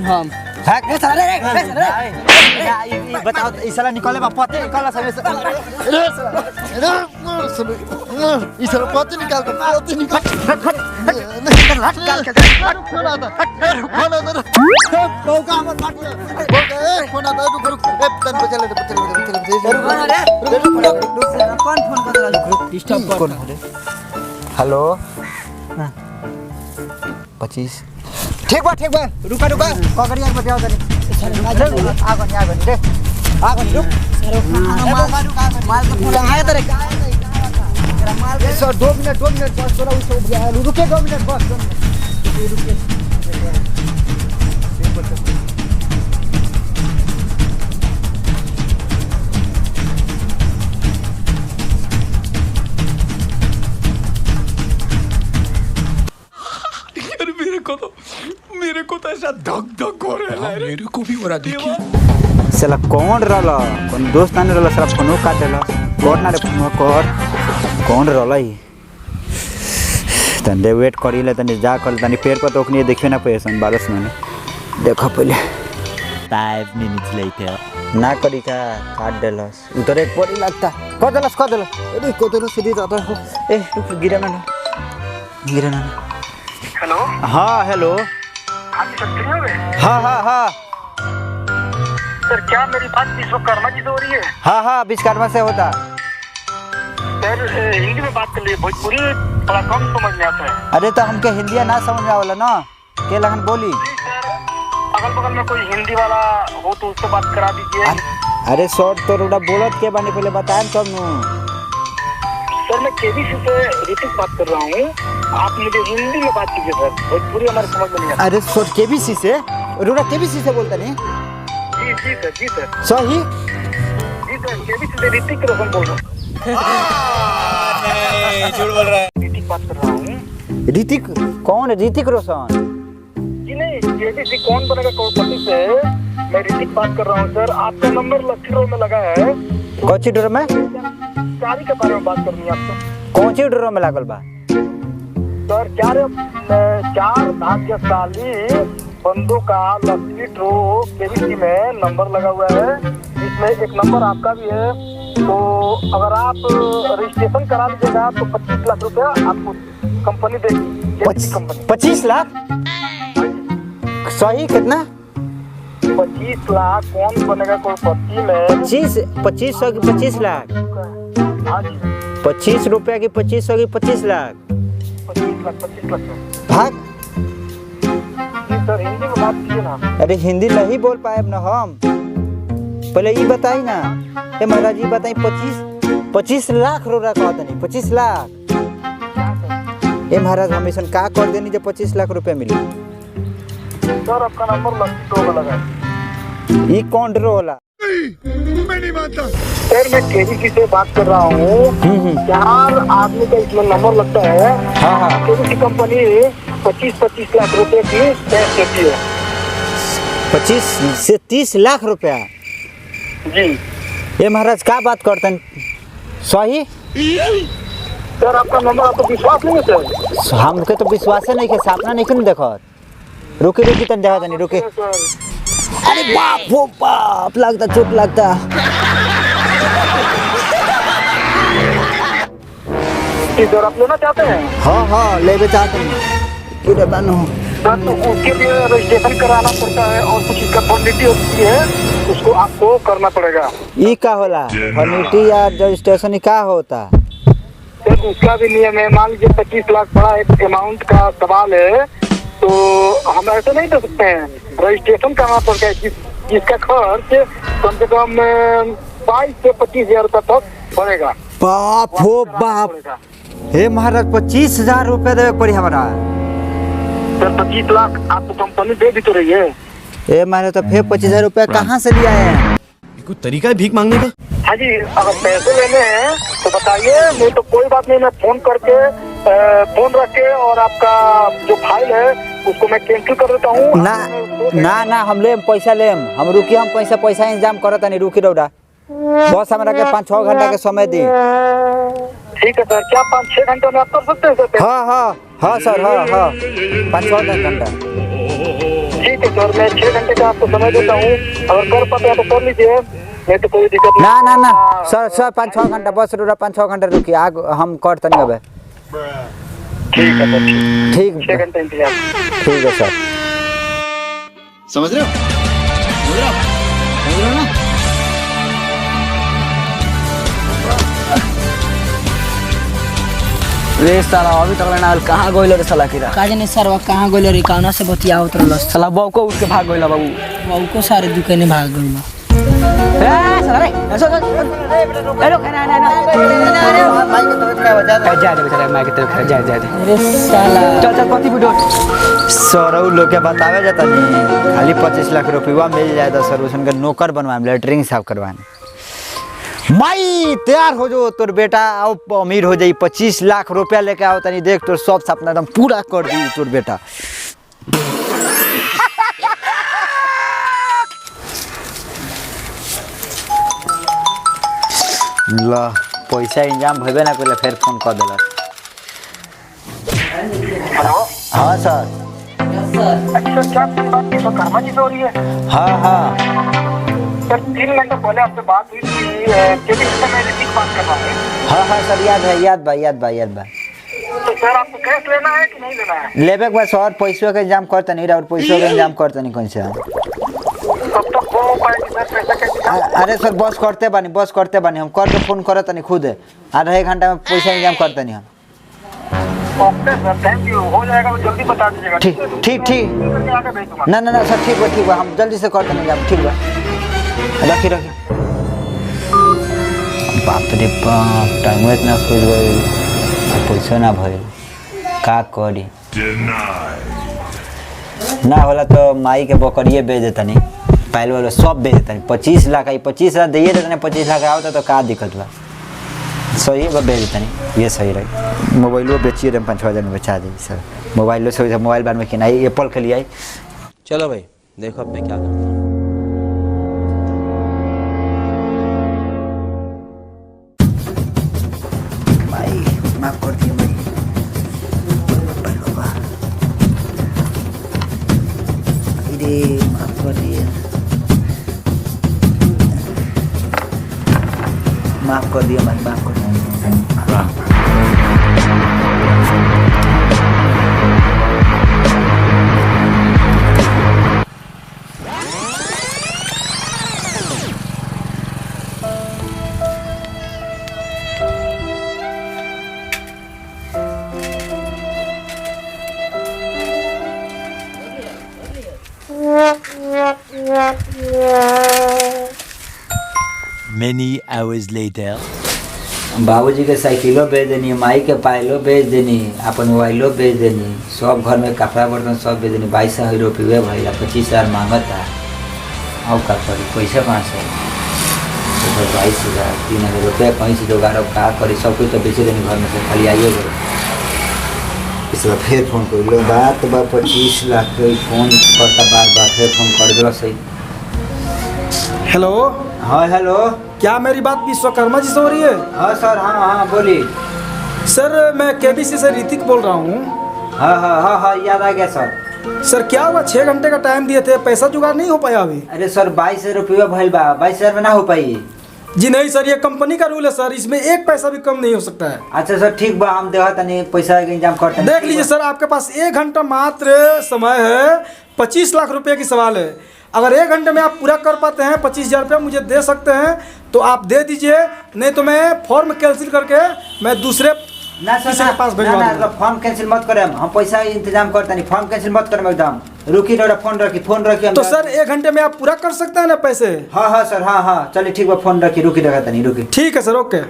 हम हैक ए साला रे बताओ ई साला निकले बा पते निकला सब ई साला पते निकाल फोन आता कौका हमर मार फोन आता रुक ए तन बचले कौन फोन कर रहा डिस्टर्ब कर हेलो 25 ठीक बा रुका कगड़िया बताओ तनी आगो रे आगो रुक माल तो पूरा आया तेरे माल के सर 2 मिनट बस थोड़ा उसको रुके 2 मिनट बस रुके मेरे को तो ऐसा धक हो रहा है मेरे को भी हो रहा देखिए साला कौन रहला कौन दोस्त आने रहला साला फोन काट देला कोड ना रे फोन कर कौन रहला ई तंदे वेट करिले तनी जा कर तनी पेड़ पर तो ओखनी देखियो ना पैसन 12 में देखो पहले 5 मिनट्स लेटर ना करी का काट देलस उधर एक पड़ी लगता कर देलस अरे को तो सीधी जाता ए रुक गिरे ना हेलो हाँ हेलो हाँ जी सर फ्री हो गए हाँ सर क्या मेरी बात विश्वकर्मा जी से हो रही है हाँ विश्वकर्मा से होता सर हिंदी में बात कर लीजिए भोजपुरी थोड़ा कम समझ में आता है अरे तो हमके हिंदी ना समझ में आवला ना के लगन बोली सर अगल बगल में कोई हिंदी वाला हो तो उससे बात करा दीजिए अरे शॉर्ट तो रोड़ा बोलत के बानी पहले बताएं तब नु सर मैं केबीसी से ऋतिक बात कर रहा हूँ आप मुझे हिंदी में बात कीजिए सर भोजपुरी हमारे समझ में नहीं आता अरे शॉर्ट केबीसी से रोड़ा केबीसी से बोलता नहीं जी सर सही जी सर केबीसी से ऋतिक रोशन बोल रहा हूँ झूठ बोल रहा है ऋतिक बात कर रहा हूँ ऋतिक कौन है ऋतिक रोशन जी नहीं केबीसी कौन बनेगा करोड़पति से मैं ऋतिक बात कर रहा हूँ सर आपका नंबर लकी ड्रॉ में लगा है कौन सी ड्रॉ में गाड़ी के बारे में बात करनी है आपसे कौन सी ड्रॉ में लागल बा सर 4 भाग्यशाली बंदों का लकी ड्रॉ केबीसी में नंबर लगा हुआ है इसमें एक नंबर आपका भी है तो अगर आप रजिस्ट्रेशन करा लीजिएगा तो 25 लाख रुपया आपको कंपनी देगी 25 लाख सही कितना 25 लाख कौन बनेगा करोड़पति में 25 लाख हाँ जी 25 रुपया की 2500 की 25 लाख 25 लाख भाग जी सर हिंदी में बात कीजिए ना अरे हिंदी नहीं बोल पाए ना हम पहले ये बताई ना ए महाराज जी बताई 25 लाख रोड़ा कहता नहीं 25 लाख ए महाराज हम ऐसा का कर देनी जब 25 लाख रुपया मिली सर आपका नंबर लकी ड्रॉ में लगा है ये कौन ड्रॉ होला मैं नहीं मानता सर मैं केबीसी से बात कर रहा हूँ 4 आदमी का इसमें नंबर लगता है हाँ केबीसी कंपनी 25 लाख रुपए की टैक्स देती है 25 से 30 लाख रुपया जी ये महाराज क्या बात करते हैं सही सर आपका नंबर आपको विश्वास नहीं है सर हमके तो विश्वास नहीं के सपना नहीं देखो रुके तन जगह तनी रुके अरे बाप हो बाप लगता चोट लगता सर आप लेना चाहते हैं हाँ लेवे चाहते हैं पूरे बनो सर तो उसके लिए रजिस्ट्रेशन कराना पड़ता है और कुछ इसका फॉर्मेलिटी होती है उसको आपको करना पड़ेगा ये का होला फॉर्मेलिटी या रजिस्ट्रेशन का होता सर उसका भी नियम है मान लीजिए 25 लाख बड़ा एक अमाउंट का सवाल है तो हम ऐसे नहीं दे सकते हैं रजिस्ट्रेशन करना पड़ता है जिसका खर्च कम से कम 22 से 25,000 रुपये तक पड़ेगा बाप हो बाप हे महाराज 25,000 रुपये देवे पड़ी हमारा सर 25 लाख आपको कंपनी दे भी तो रही है ए महाराज तो फिर 25,000 रुपये कहाँ से लिया है कोई तरीका है भीख मांगने का हाँ जी अगर पैसे लेने हैं तो बताइए नहीं तो कोई बात नहीं मैं फोन करके फोन रख के और आपका जो फाइल है उसको मैं कैंसिल कर देता हूँ। ना ना ना हम लेम पैसा लेम, हम रुकी, हम पैसा इंतजाम करत नहीं, रुकी रौड़ा बस हमरा के 5-6 घंटा के समय दी। ठीक है सर, क्या 5-6 घंटे में आप कर सकते हैं सर? हाँ सर, हाँ 5-6 घंटा। ठीक है सर, मैं 6 घंटे का आपको समय देता हूँ, अगर कर पाते हैं तो कर लीजिए, नहीं तो कोई दिक्कत नहीं। ना सर 5-6 घंटा बस रौड़ा, 5-6 घंटा रुकी, आग हम करते नहीं अबे। ठीक है सर, ठीक 6 घंटे इंतजार। ठीक है सर। समझ रहे हो ना? रे साला अभी तक ना कहाँ गइल रे साला किरा काजे ने सरवा कहाँ गइल रे, कौना से बतिया उतरल साला बाबू को उठ के भाग गइल बाबू। बाबू को सारे दुकाने भाग गइल। ए साला रे ऐसा ए लो खाना ना जा दे बेचारा माई के तरफ जा दे। अरे साला चल कथी वीडियो सर लोग के बतावे जाता नहीं, खाली 25 लाख रुपया मिल जाए तो सर उसन के नौकर बनवाए, लेटरिंग साफ करवाने। माई तैयार हो जो, तोर बेटा आओ अमीर हो जाई, 25 लाख रुपया लेके आओ तनी, देख तोर सब सपना एकदम पूरा कर दी तोर बेटा। ला पैसा इंतजाम भइबे ना कइले, फिर फोन कर देलक। हेलो, हाँ सर। अच्छा क्या बात कर्मा जी से हो रही है? हाँ सर 3 घंटे पहले आपसे बात हुई थी, केबिन से मैं ऋतिक बात कर रहा हूँ। हाँ सर, याद बा। तो सर आपको कैश लेना है कि नहीं लेना है? लेबे के बाद सर पैसों का इंतजाम करते नहीं रहा, और पैसों का इंतजाम करते नहीं कौन से। कब तक हो पाएगी सर, पैसा कैसे? अरे सर बस करते बानी हम कर के फोन करत नहीं खुद, आधा 1 घंटा में पैसा इंतजाम करते नहीं हम। ओके सर, थैंक यू, हो जाएगा तो जल्दी बता दीजिएगा। ठीक आगे भेज दूंगा। ना सर ठीक बा, हम जल्दी से करते नहीं, ठीक बा, रखी बाप रे बाप, टाइम इतना सोच गई, पैसा ना भइल, का करी। ना होला तो माई के बकरिए बेच देतनी, पहले वाला सब बेच देतनी। 25 लाख आई, 25 लाख दिए देतनी, 25 लाख आवता तो का दिक्कत बा, सही बा बेच देतनी, ये सही रही। मोबाइलो बेचिए 5-6 हज़ार में बेचा दी सर, मोबाइलो से मोबाइल बार में किनाई, एप्पल के लिए आई। चलो भाई देखो अब मैं क्या करता हूँ। माफ कर दिए भाई, माफ कर दिए, माफ कर दिया भाई, माफ कर दिया। Many hours later. बाबूजी के साइकिलो बेच देनी, माई के पायलो बेच देनी, अपन मोबाइलो बेच देनी, सब घर में कपड़ा बर्तन सब बेच देनी। 22,000 रुपये भैया, 25,000 मांगता, अब का करी, पैसा कहाँ से? 22,000 3,000 रुपया कहीं से जोगाड़, अब का करी, सब कुछ तो बेचे देनी घर में से, खाली आइए गए। इस बार फिर फोन कर लो, बात 25 लाख फोन करता, बार फिर फोन कर दो सही। हेलो, हाँ हेलो, क्या मेरी बात विश्वकर्मा जी से हो रही है? हाँ सर, हाँ बोलिए सर, मैं केबीसी से ऋतिक बोल रहा हूँ। हाँ याद आ गया सर। सर क्या हुआ, 6 घंटे का टाइम दिए थे, पैसा जुगाड़ नहीं हो पाया अभी? अरे सर 22,000 रुपया भइल बा, 22,000 में ना हो पाई जी। नहीं सर, ये कंपनी का रूल है सर, इसमें 1 पैसा भी कम नहीं हो सकता है। अच्छा सर ठीक बा, हम देवा तनी पैसा के इंतजाम करते हैं। देख लीजिए सर, आपके पास 1 घंटा मात्र समय है, 25 लाख रुपए की सवाल है। अगर 1 घंटे में आप पूरा कर पाते हैं, 25,000 रुपया मुझे दे सकते हैं तो आप दे दीजिए, नहीं तो मैं फॉर्म कैंसिल करके मैं दूसरे ना सर, के पास भिजवा दूंगा। फॉर्म कैंसिल मत करें, हम पैसा इंतजाम करते नहीं, फॉर्म कैंसिल मत करें एकदम। रुकी थोड़ा, फोन रखी तो सर 1 घंटे में आप पूरा कर सकते हैं ना पैसे? हाँ सर, हाँ चलिए ठीक बा, फोन रखी, रुकी रखा नहीं, रुकी। ठीक है सर, ओके।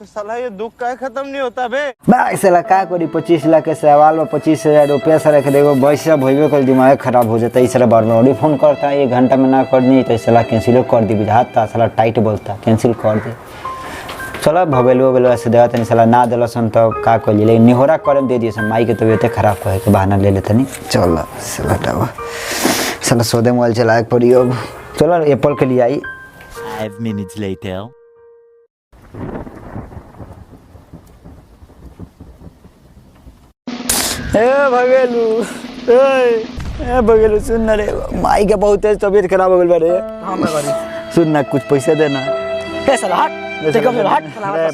साला ये दुख का खत्म नहीं होता बे। भाई साला का करी, 25 लाख के सवाल में 25,000 रुपया सर रख देगो, पैसा भइबे कर, दिमाग खराब हो जाता है। इस बार में और फोन करता है, 1 घंटा में ना करनी तो साला कैंसिल कर दी, बुझाता साला टाइट बोलता, कैंसिल कर दे। चलो भगेलू वगैलू से देवा तनी साला ना दिलसन तो का कइली लेकिन निहोरा करम दे दिए सन माई के तबीयत खराब कहे के बहाना ले लेते नहीं चल साला टावा साला सोदे मोबाइल चलाए पड़ी अब चलो एप्पल के लिए आई 5 minutes later. ए भगेलू सुन ना रे माई के बहुत तेज तबीयत खराब हो गइल बा रे हां मैं करी सुन ना कुछ पैसे देना ए साला हट देखो फिर हट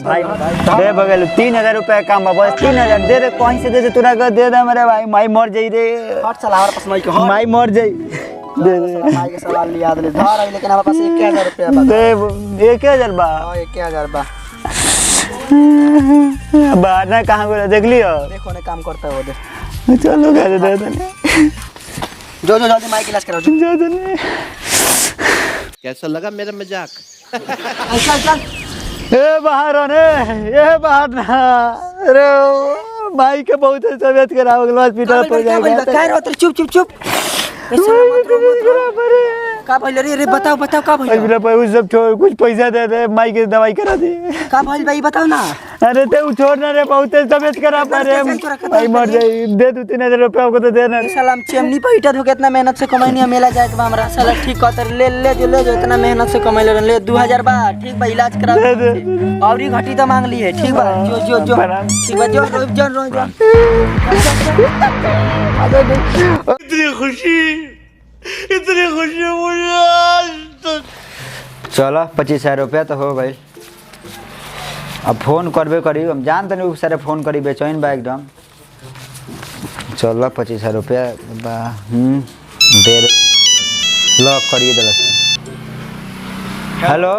भाई दे भगेलू 3000 रुपए काम बा बस 3000 दे दे कहीं से दे तोरा का दे दे मेरे भाई माई मर जाई रे हट साला हमारे पास माई के हट माई मर जाई दे दे माई के सवाल याद ले धार आई लेकिन हमारे पास 1000 रुपया बा दे 1000 बा हां 1000 बा बाहर ना कहां बोला देख लियो देखो ने काम करता है वो चलो दे दे जो जल्दी माई के इलाज कराओ दे कैसा लगा मेरा मजाक? चल चल ए बाहर आने ए बाहर ना अरे माई के बहुत तबीयत खराब हो गई हॉस्पिटल पहुंच जाएगा क्या रो तो चुप चुप चुप का भइल रे बताओ बताओ का भइल मेरा पैसा सब छोड़ कुछ पैसा दे दे माई की दवाई करा दे का भइल भाई बताओ ना अरे ते छोड़ ना रे बहुत तबीयत खराब है रे भाई मर जाई दे दो 3000 रुपया को तो देना साला हम चेमनी पे इटा धो के इतना मेहनत से कमाईनी मेला जाए के हमरा साला ठीक कहत ले जो इतना मेहनत से कमाइले ले 2000 बा ठीक बा इलाज करा और ही घटी तो मांग ली है ठीक बा जो ठीक बा जो इतनी खुशी मुझे आज चलो 25000 रुपया तो हो गई अब फोन करबे करी हम जानते नहीं सारे फोन करी बेचैन बा एकदम चलो 25000 रुपया बा देर लॉक करिए दलस हेलो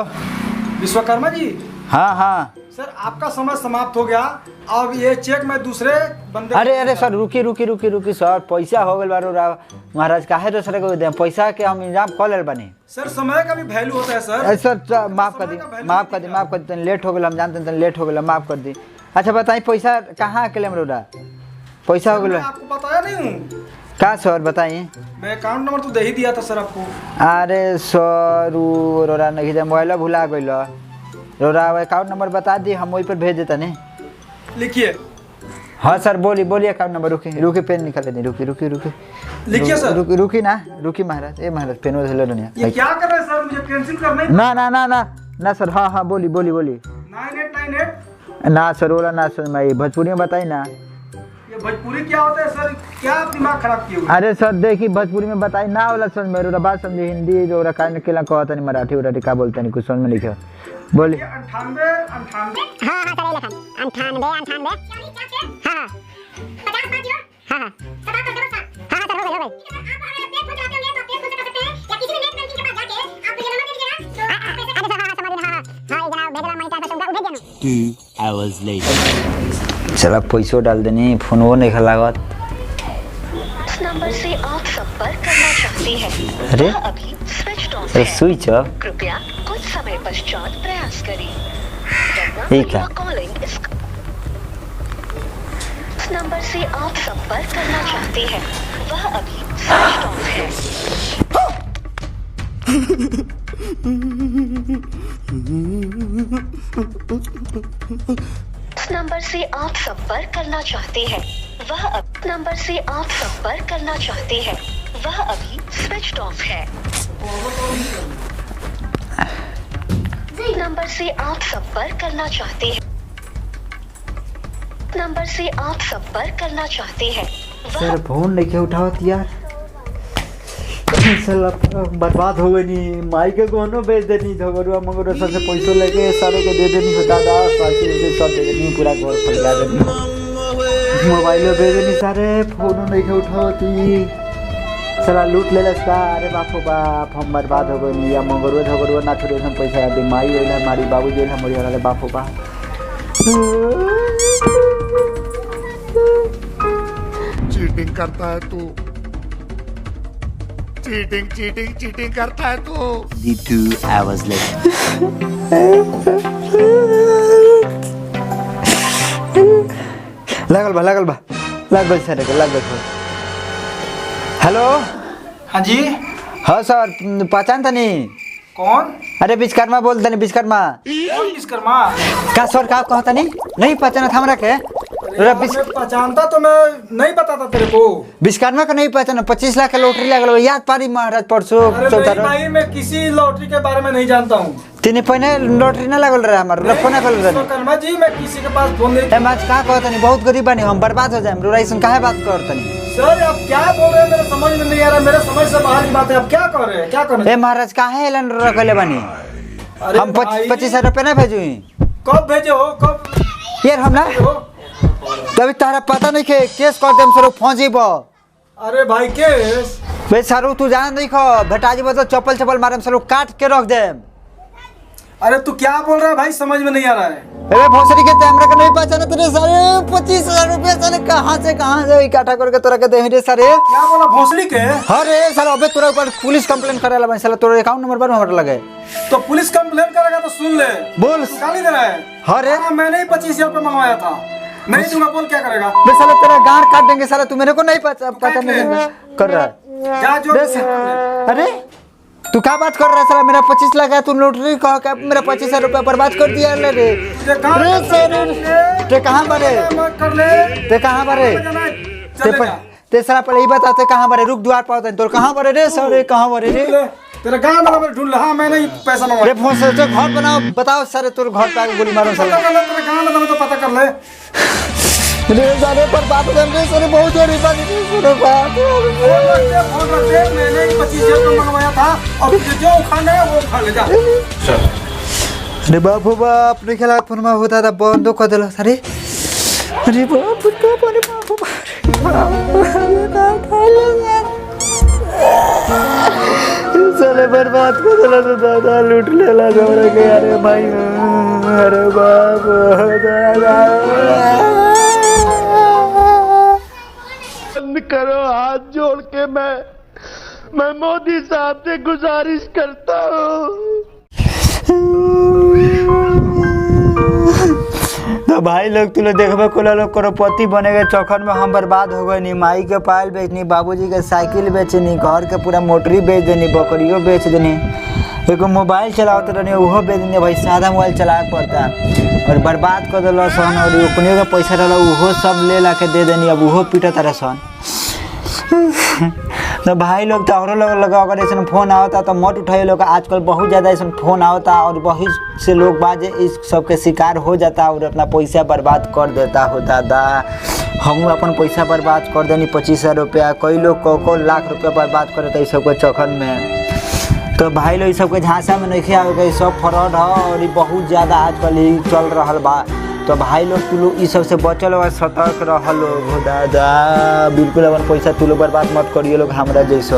विश्वकर्मा जी हाँ हाँ सर आपका समय समाप्त हो गया अब ये चेक मैं दूसरे बंदे अरे सर रुकी सर पैसा हो गए बारो महाराज काहे दूसरे को दे पैसा के हम इंतजाम कर ले बानी सर समय का भी वैल्यू होता है सर अरे सर माफ कर दी तन लेट हो गए हम जानते तन लेट हो गए माफ कर दी अच्छा बताइए पैसा कहाँ अकेले मरोड़ा पैसा हो गए आपको बताया नहीं हूँ का सर बताइए मैं अकाउंट नंबर तो दे ही दिया था सर आपको अरे सर रोरा नहीं जब मोबाइल भुला गई रोरा अकाउंट नंबर बता दी हम वही पर भेज देता नहीं लिखिए हाँ सर बोलिए अकाउंट नंबर रुकी पेन निकाले नहीं रुकी लिखिए सर रुकी महाराज ए महाराज पेन ले लो ये क्या कर रहे हैं सर मुझे कैंसिल करना है ना सर हाँ बोली 9898 ना सर बोला ना सर मैं भोजपुरी में बताई ना ये भोजपुरी क्या होता है सर क्या आप दिमाग खराब किए हुए अरे सर देखिए भोजपुरी में बताई ना वाला समझ में बात समझे हिंदी जो रखा केला कहता नहीं मराठी उराठी का बोलता नहीं कुछ समझ में लिखे बोली 2 hours later. चला पैसो डाल देनी फोन वो नहीं लागत नंबर से आप संपर्क करना चाहते हैं अरे अभी स्विच ऑफ है स्विच ऑफ कृपया कुछ समय पश्चात प्रयास करें ठीक है नंबर से आप संपर्क करना चाहते हैं वह अभी स्विच ऑफ है नंबर से आप संपर्क करना चाहते हैं वह नंबर से आप संपर्क करना चाहते हैं वह अभी स्विच ऑफ है नंबर से आप संपर्क करना चाहते हैं नंबर से आप संपर्क करना चाहते हैं सर फोन लेके उठावत यार साला बर्बाद हो गई नहीं माई के कोनो बेच देनी धगरुआ मगरुआ सबसे पैसों लेके सारे के दे देनी हो दादा साइकिल से सब दे देनी पूरा घर फैला देनी मोबाइल दे देनी सारे फोन लेके उठावती साला लूट ले लसका अरे बापो बाप हम बर्बाद हो गई या मगरुआ ना छोड़े हम पैसा दे माई होइला मारी बाबू जेल हम मरिया वाले बापो बाप चीटिंग करता है तू चीटिंग करता है तू 2 hours later. लागल बा सर हेलो हाँ जी हाँ सर पहचान था नहीं कौन? अरे विश्वकर्मा बोलते नहीं, विश्वकर्मा। कौन विश्वकर्मा? का सर का कहता नहीं पहचाना था हमरा के? मैं पहचानता तो मैं नहीं बताता तेरे को। विश्वकर्मा का नहीं पहचाना? 25 लाख का लॉटरी लगल याद पारी महाराज परसों चौथा। भाई मैं किसी लॉटरी के बारे में नहीं जानता हूँ। तीन पहले लॉटरी ना लगल रहा हमारा फोन कर विश्वकर्मा जी मैं किसी के पास फोन नहीं। मैच का कहता नहीं, बहुत गरीब बनी हम, बर्बाद हो जाए रोराइसन काहे बात करता नहीं? सर आप क्या बोल रहे हैं मेरे समझ में नहीं आ रहा, मेरे समझ से बाहर की बात है। आप क्या कर रहे हैं, क्या कर रहे हैं? महाराज काहे एलन रखले बनी? हम 25,000 रुपये ना भेजू। कब भेजे हो? कब यार हम ना तभी तारा पता नहीं के केस कर देम सर फौजी बो। अरे भाई केस बे सर तू जान नहीं खो बेटा जी तो चप्पल मारम सर काट के रख देम। अरे तू क्या बोल रहा है भाई, समझ में नहीं आ रहा है। अरे भोसड़ी के हमरा का नहीं पहचाना तेरे सारे 25,000 रुपये साले कहाँ से इकट्ठा करके तोरा के दे रे सारे। क्या बोला भोसड़ी के? अरे साला अबे तोरा ऊपर पुलिस कंप्लेंट करेला भाई साला, तोरा अकाउंट नंबर पर हमारा लगे तो पुलिस कंप्लेंट करेगा तो सुन ले। बोल गाली दे रहा है। अरे मैंने ही 25,000 रुपये मंगवाया था, नहीं दूंगा। बोल क्या करेगा? बे साला तेरा गांड काट देंगे साला, तू मेरे को नहीं पता नहीं कर रहा है। जा जो। अरे तू क्या बात कर रहा है साला? मेरा 25 लाख है, तू लॉटरी कह के मेरा 25,000 रुपया बर्बाद कर दिया रे। ते कहाँ बारे? ते कहाँ बारे? ते साला पहले ही बताते कहाँ बारे? रुक द्वार पर होता तो कहाँ बारे रे सर? कहाँ बारे रे? तेरा गांव वाला ढूंढ ले। हाँ मैंने ही पैसा मंगवाया। रे फोन से घर बनाओ, बताओ सर तोर घर पे आके गोली मारो साला। तेरा गांव वाला तो पता कर ले। रे सारे पर बात कर रहे सर, बहुत गरीब आदमी सुनो बात। फोन रख दे, मैंने ही 25,000 रुपये मंगवाया था और जो खाना है वो खा ले जा। अरे बाप बाप नहीं खेला फोन में होता था बंद कर दिला सारे। अरे बाप बाप अरे बाप साले बर्बाद कर दिला तो दादा लूट लेला जोड़ के। अरे भाई अरे बाप दादा करो हाथ जोड़ के मैं मोदी साहब से गुजारिश करता हूँ। तो भाई लोग तू लोग देखबे कोला लोग करोड़पति बने गए, चौखन में हम बर्बाद हो गए। नी माई के पायल बेचनी, बाबूजी के साइकिल बेचनी, घर के पूरा मोटरी बेच देनी, बकरियों बेच देनी, एगो मोबाइल चलावत रहनी वो बेच देनी। भाई सादा मोबाइल चलाए पड़ता और बर्बाद कर दिल सन। और अपने का पैसा रहा वो सब ले ला के दे देनी, अब वो पीटा तारा सन। तो भाई लोग तो और लोग लगा अगर ऐसा फोन आवता तो मत उठाइए लोग। आजकल बहुत ज़्यादा ऐसा फोन आवता और बहुत से लोग बाजे इस सब के शिकार हो जाता और अपना पैसा बर्बाद कर देता हो दादा। हम अपन पैसा बर्बाद कर देनी 25,000 रुपया, कई लोग को लाख रुपया बर्बाद कर देता इस सब के चक्कर में। तो भाई लोग इस सब के झांसा में नहीं आवे, सब फ्रॉड है और बहुत ज़्यादा आजकल ही चल रहा बा। तो भाई लोग तू लोग इस सब से बचल और सतर्क रह लोग दादा। बिल्कुल अपन पैसा तू लोग बर्बाद मत करिए लोग हमरा जैसा।